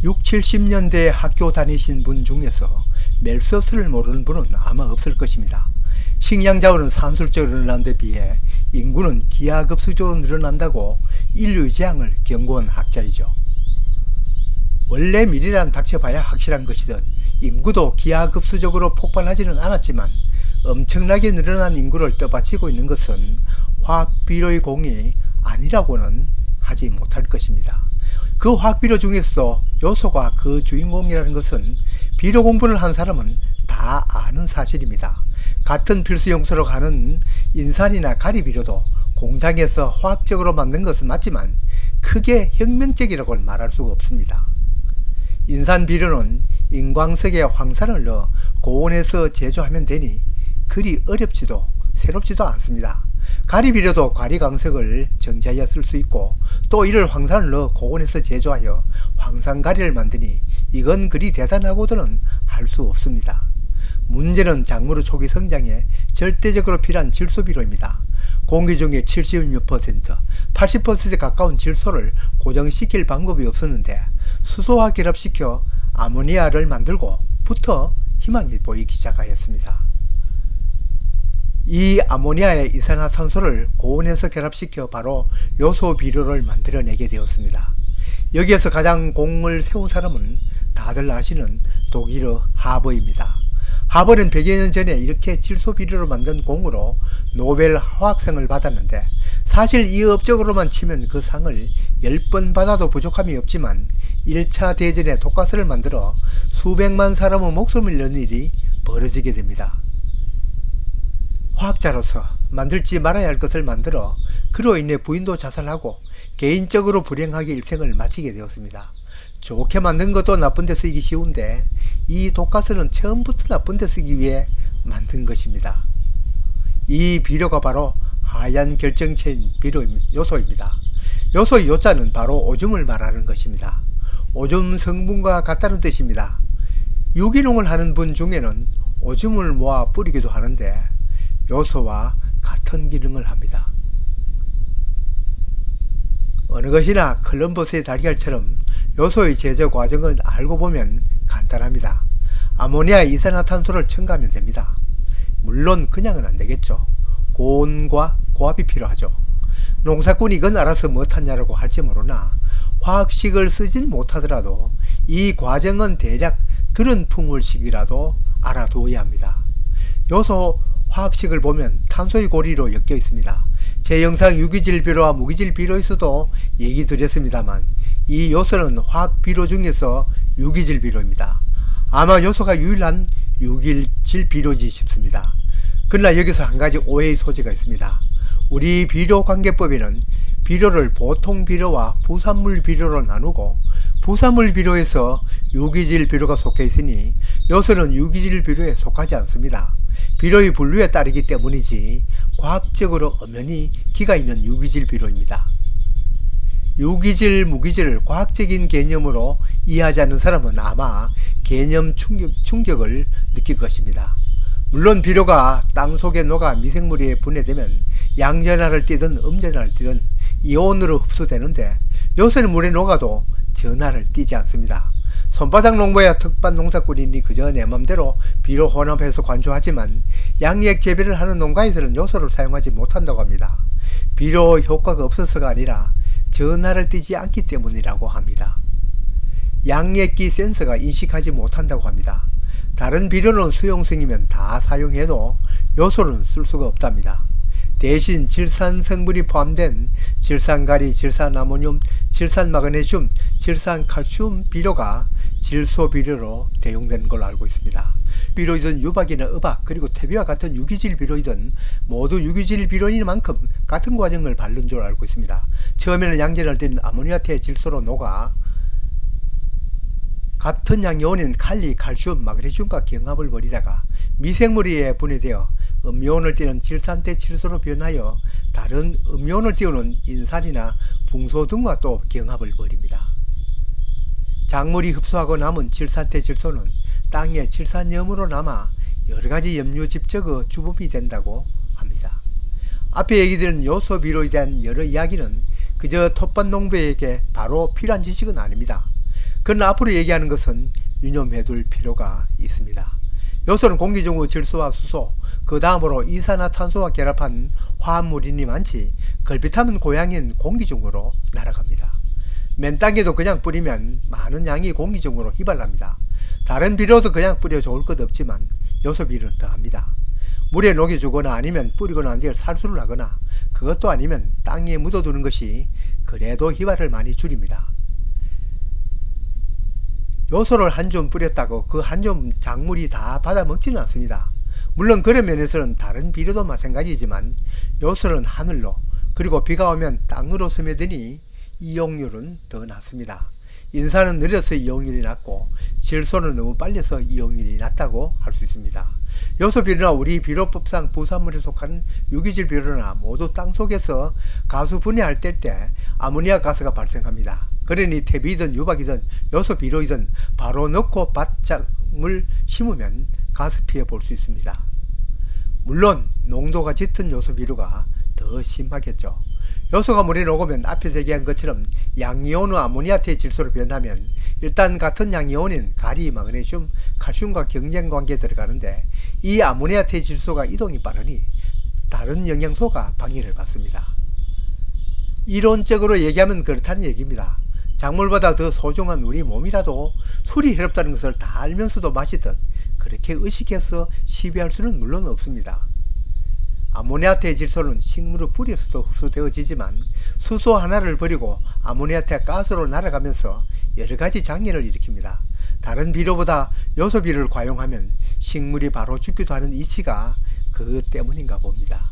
6, 70년대 학교 다니신 분 중에서 멜서스를 모르는 분은 아마 없을 것입니다. 식량 자원은 산술적으로 늘어난 데 비해 인구는 기하급수적으로 늘어난다고 인류의 재앙을 경고한 학자이죠. 원래 미래란 닥쳐봐야 확실한 것이듯 인구도 기하급수적으로 폭발하지는 않았지만 엄청나게 늘어난 인구를 떠받치고 있는 것은 화학비료의 공이 아니라고는 하지 못할 것입니다. 그 화학비료 중에서도 요소가 그 주인공이라는 것은 비료 공부를 한 사람은 다 아는 사실입니다. 같은 필수 용소로 가는 인산이나 가리비료도 공장에서 화학적으로 만든 것은 맞지만 크게 혁명적이라고는 말할 수가 없습니다. 인산 비료는 인광석에 황산을 넣어 고온에서 제조하면 되니 그리 어렵지도 새롭지도 않습니다. 가리비료도 가리광석을 정제하여 쓸 수 있고 또 이를 황산을 넣어 고온에서 제조하여 황산가리를 만드니 이건 그리 대단하고도는 할 수 없습니다. 문제는 작물의 초기 성장에 절대적으로 필요한 질소비료입니다. 공기 중에 70몇 %, 80%에 가까운 질소를 고정시킬 방법이 없었는데 수소와 결합시켜 아모니아를 만들고 부터 희망이 보이기 시작하였습니다. 이 아모니아의 이산화탄소를 고온에서 결합시켜 바로 요소 비료를 만들어내게 되었습니다. 여기에서 가장 공을 세운 사람은 다들 아시는 독일의 하버입니다. 하버는 100여 년 전에 이렇게 질소 비료를 만든 공으로 노벨 화학상을 받았는데 사실 이 업적으로만 치면 그 상을 10번 받아도 부족함이 없지만 1차 대전에 독가스를 만들어 수백만 사람의 목숨을 잃는 일이 벌어지게 됩니다. 화학자로서 만들지 말아야 할 것을 만들어 그로 인해 부인도 자살하고 개인적으로 불행하게 일생을 마치게 되었습니다. 좋게 만든 것도 나쁜 데 쓰기 쉬운데 이 독가스는 처음부터 나쁜 데 쓰기 위해 만든 것입니다. 이 비료가 바로 하얀 결정체인 요소입니다. 요소의 요자는 바로 오줌을 말하는 것입니다. 오줌 성분과 같다는 뜻입니다. 유기농을 하는 분 중에는 오줌을 모아 뿌리기도 하는데 요소와 같은 기능을 합니다. 어느 것이나 콜럼버스의 달걀처럼 요소의 제조 과정을 알고 보면 간단합니다. 아모니아 이산화탄소를 첨가하면 됩니다. 물론 그냥은 안 되겠죠. 고온과 고압이 필요하죠. 농사꾼이 이건 알아서 못하냐라고 할지 모르나 화학식을 쓰진 못하더라도 이 과정은 대략 들은 풍울식이라도 알아두어야 합니다. 요소 화학식을 보면 탄소의 고리로 엮여 있습니다. 제 영상 유기질 비료와 무기질 비료에서도 얘기 드렸습니다만 이 요소는 화학 비료 중에서 유기질 비료입니다. 아마 요소가 유일한 유기질 비료지 싶습니다. 그러나 여기서 한 가지 오해의 소지가 있습니다. 우리 비료관계법에는 비료를 보통 비료와 부산물 비료로 나누고 부산물 비료에서 유기질 비료가 속해 있으니 요소는 유기질 비료에 속하지 않습니다. 비료의 분류에 따르기 때문이지 과학적으로 엄연히 기가 있는 유기질 비료입니다. 유기질, 무기질을 과학적인 개념으로 이해하지 않는 사람은 아마 개념 충격을 느낄 것입니다. 물론 비료가 땅 속에 녹아 미생물에 분해되면 양전하를 띠든 음전하를 띠든 이온으로 흡수되는데 요소는 물에 녹아도 전하를 띠지 않습니다. 손바닥 농부야 특반 농사꾼이니 그저 내 맘대로 비료 혼합해서 관조하지만 양액 재배를 하는 농가에서는 요소를 사용하지 못한다고 합니다. 비료 효과가 없어서가 아니라 전하를 띠지 않기 때문이라고 합니다. 양액기 센서가 인식하지 못한다고 합니다. 다른 비료는 수용성이면 다 사용해도 요소는 쓸 수가 없답니다. 대신 질산 성분이 포함된 질산가리, 질산아모늄, 질산마그네슘, 질산칼슘 비료가 질소 비료로 대용되는 걸로 알고 있습니다. 비료이든 유박이나 의박 그리고 퇴비와 같은 유기질 비료이든 모두 유기질 비료인 만큼 같은 과정을 밟는 줄 알고 있습니다. 처음에는 양전할 때는 아모니아태 질소로 녹아 같은 양이온인 칼리, 칼슘, 마그네슘과 경합을 벌이다가 미생물에 분해되어 음이온을 띠는 질산태 질소로 변하여 다른 음이온을 띄우는 인산이나 붕소 등과 또 경합을 벌입니다. 작물이 흡수하고 남은 질산태 질소는 땅에 질산염으로 남아 여러가지 염류집적의 주범이 된다고 합니다. 앞에 얘기드린 요소 비료에 대한 여러 이야기는 그저 텃밭 농부에게 바로 필요한 지식은 아닙니다. 그러나 앞으로 얘기하는 것은 유념해 둘 필요가 있습니다. 요소는 공기 중 질소와 수소, 그 다음으로 이산화탄소와 결합한 화합물이니 많지 걸핏하면 고향인 공기 중으로 날아갑니다. 맨 땅에도 그냥 뿌리면 많은 양이 공기 중으로 휘발납니다. 다른 비료도 그냥 뿌려 좋을 것 없지만 요소 비료는 더합니다. 물에 녹여주거나 아니면 뿌리고 난 뒤에 살수를 하거나 그것도 아니면 땅에 묻어두는 것이 그래도 휘발을 많이 줄입니다. 요소를 한 줌 뿌렸다고 그 한 줌 작물이 다 받아먹지는 않습니다. 물론 그런 면에서는 다른 비료도 마찬가지지만 요소는 하늘로 그리고 비가 오면 땅으로 스며드니 이용률은 더 낮습니다. 인산은 느려서 이용률이 낮고 질소는 너무 빨려서 이용률이 낮다고 할 수 있습니다. 요소 비료나 우리 비료법상 부산물에 속하는 유기질 비료나 모두 땅속에서 가수 분해할 때 아모니아 가스가 발생합니다. 그러니 퇴비든 유박이든 요소 비료이든 바로 넣고 밭작물 심으면 가스 피해 볼 수 있습니다. 물론 농도가 짙은 요소 비료가 더 심하겠죠. 요소가 물에 녹으면 앞에서 얘기한 것처럼 양이온의 아모니아태 질소로 변하면 일단 같은 양이온인 가리, 마그네슘, 칼슘과 경쟁 관계에 들어가는데 이 아모니아태 질소가 이동이 빠르니 다른 영양소가 방해를 받습니다. 이론적으로 얘기하면 그렇다는 얘기입니다. 작물보다 더 소중한 우리 몸이라도 술이 해롭다는 것을 다 알면서도 마시듯 그렇게 의식해서 시비할 수는 물론 없습니다. 아모니아태 질소는 식물의 뿌리에서도 흡수되어지지만 수소 하나를 버리고 아모니아태 가스로 날아가면서 여러가지 장애를 일으킵니다. 다른 비료보다 요소 비료를 과용하면 식물이 바로 죽기도 하는 이치가 그것 때문인가 봅니다.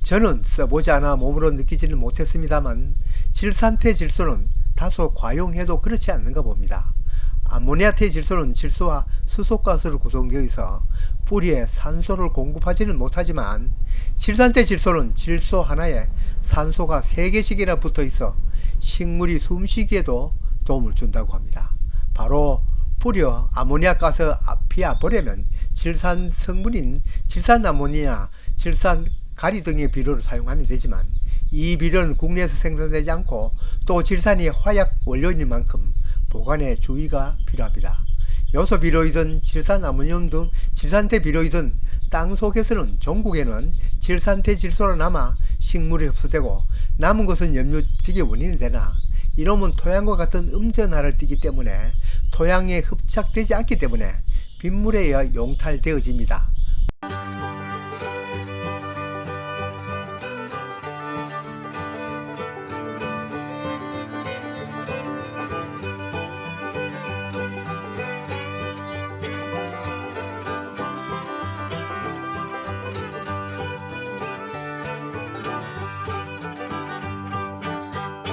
저는 써보지 않아 몸으로 느끼지는 못했습니다만 질산태 질소는 다소 과용해도 그렇지 않는가 봅니다. 아모니아태 질소는 질소와 수소가스로 구성되어 있어 뿌리에 산소를 공급하지는 못하지만 질산태 질소는 질소 하나에 산소가 3개씩이나 붙어 있어 식물이 숨쉬기에도 도움을 준다고 합니다. 바로 뿌려 아모니아 가스 피워버리면 질산 성분인 질산아모니아, 질산가리 등의 비료를 사용하면 되지만 이 비료는 국내에서 생산되지 않고 또 질산이 화약 원료인 만큼 보관에 주의가 필요합니다. 요소 비료이든 질산아모늄 등 질산태 비료이든 땅 속에서는 종국에는 질산태 질소로 남아 식물에 흡수되고 남은 것은 염류직의 원인이 되나 이놈은 토양과 같은 음전하를 띠기 때문에 토양에 흡착되지 않기 때문에 빗물에 의해 용탈되어집니다.